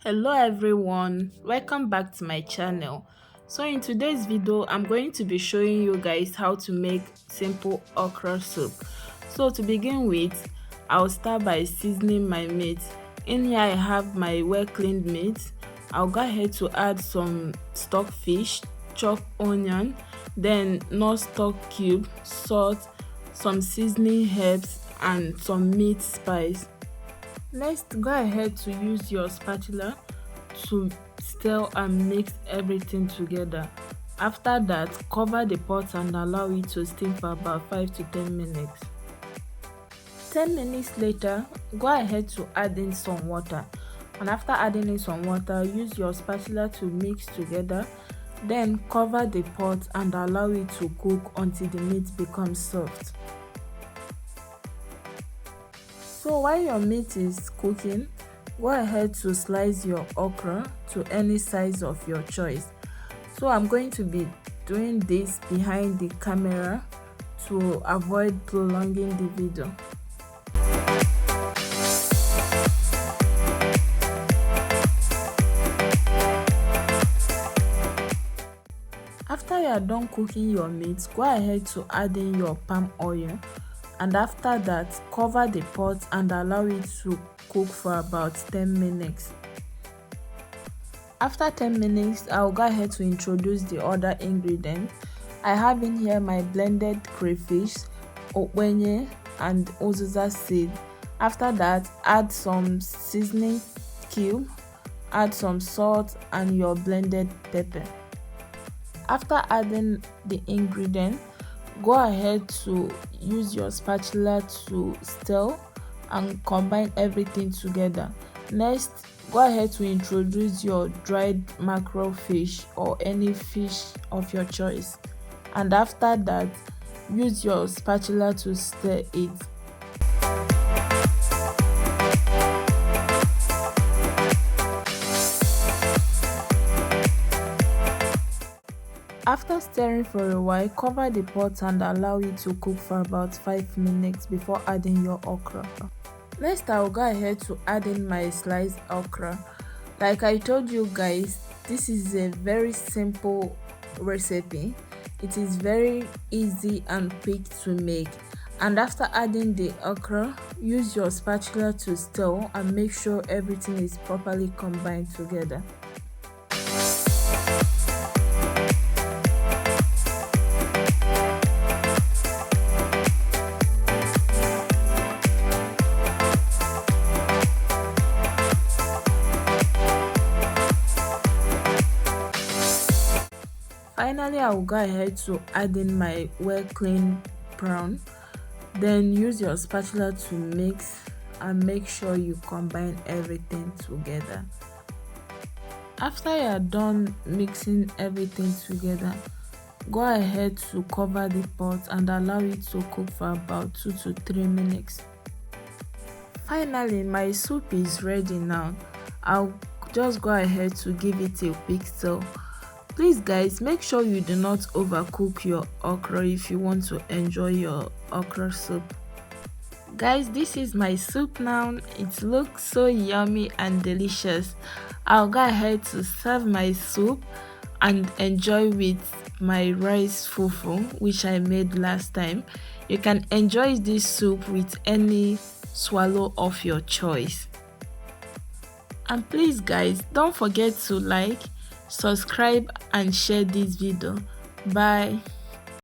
Hello everyone, welcome back to my channel. So in today's video I'm going to be showing you guys how to make simple okra soup. So to begin with, I'll start by seasoning my meat. In here I have my well cleaned meat. I'll go ahead to add some stock fish, chopped onion, then not stock cube, salt, some seasoning herbs and some meat spice. Next, go ahead to use your spatula to stir and mix everything together. After that, cover the pot and allow it to steam for about 5 to 10 minutes. 10 minutes later, go ahead to add in some water. And after adding in some water, use your spatula to mix together. Then cover the pot and allow it to cook until the meat becomes soft. So while your meat is cooking, go ahead to slice your okra to any size of your choice. So I'm going to be doing this behind the camera to avoid prolonging the video. After you are done cooking your meat, go ahead to add in your palm oil. And after that, cover the pot and allow it to cook for about 10 minutes. After 10 minutes, I'll go ahead to introduce the other ingredients. I have in here my blended crayfish, okwenye and uziza seed. After that, add some seasoning cube, add some salt and your blended pepper. After adding the ingredients, go ahead to use your spatula to stir and combine everything together. Next, go ahead to introduce your dried mackerel fish or any fish of your choice. And after that, use your spatula to stir it. After stirring for a while, cover the pot and allow it to cook for about 5 minutes before adding your okra. Next, I will go ahead to add in my sliced okra. Like I told you guys, this is a very simple recipe. It is very easy and quick to make. And after adding the okra, use your spatula to stir and make sure everything is properly combined together. Finally, I will go ahead to add in my well cleaned prawn. Then use your spatula to mix and make sure you combine everything together. After you are done mixing everything together, go ahead to cover the pot and allow it to cook for about 2 to 3 minutes. Finally, my soup is ready now. I'll just go ahead to give it a quick stir. Please guys, make sure you do not overcook your okra if you want to enjoy your okra soup. Guys, this is my soup now. It looks so yummy and delicious. I'll go ahead to serve my soup and enjoy with my rice fufu which I made last time. You can enjoy this soup with any swallow of your choice. And please guys, don't forget to like, subscribe and share this video. Bye.